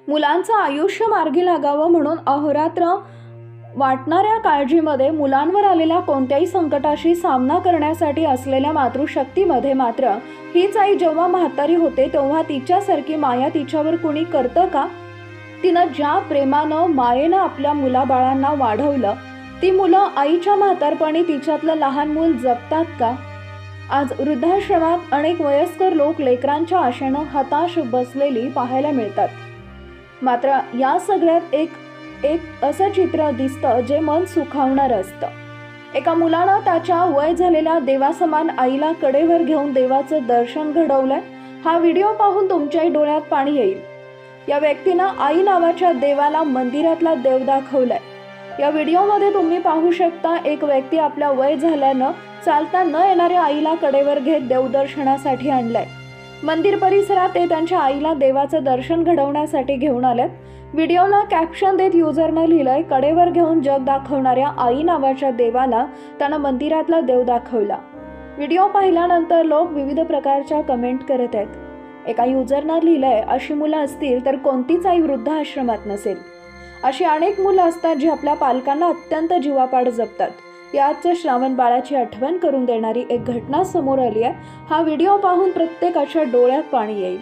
मुलांचं आयुष्य मार्गी लागावं म्हणून अहोरात्र वाटणाऱ्या काळजीमध्ये मुलांवर आलेल्या कोणत्याही संकटाशी सामना करण्यासाठी असलेल्या मातृशक्तीमध्ये मात्र हीच आई जेव्हा म्हातारी होते तेव्हा तिच्यासारखी माया तिच्यावर कुणी करतं का? तिनं ज्या प्रेमानं मायेनं आपल्या मुलाबाळांना वाढवलं ती मुलं आईच्या म्हातारपणी तिच्यातलं लहान मूल जगतात का? आज वृद्धाश्रमात अनेक वयस्कर लोक लेकरांच्या आशेनं हताश बसलेली पाहायला मिळतात. मात्र या सगळ्यात एक असं चित्र दिसतं जे मन सुखावणारं असतं. एका मुलानं त्याच्या वय झालेल्या देवासमान आईला कडेवर घेऊन देवाचं दर्शन घडवलंय. हा व्हिडिओ पाहून तुमच्याही डोळ्यात पाणी येईल. या व्यक्तीनं आई नावाच्या देवाला मंदिरातला देव दाखवलाय. या व्हिडिओमध्ये तुम्ही पाहू शकता एक व्यक्ती आपल्या वय झाल्यानं चालता न येणाऱ्या आईला कडेवर घेत देवदर्शनासाठी आणलाय. मंदिर परिसरात ते त्यांच्या आईला देवाचं दर्शन घडवण्यासाठी घेऊन आलेत. व्हिडिओला कॅप्शन देत युजरनं लिहिलंय, कडेवर घेऊन जग दाखवणाऱ्या आई नावाच्या देवाला त्यानं मंदिरातला देव दाखवला. व्हिडिओ पाहिल्यानंतर लोक विविध प्रकारच्या कमेंट करत आहेत. एका युजरनं लिहिलंय, अशी मुलं असतील तर कोणतीच आई वृद्धाश्रमात नसेल. अशी अनेक मुलं असतात जी आपल्या पालकांना अत्यंत जीवापाड जपतात. याच श्रावण बाळाची आठवण करून देणारी एक घटना समोर आली आहे. हा व्हिडिओ पाहून प्रत्येकाच्या डोळ्यात पाणी येईल.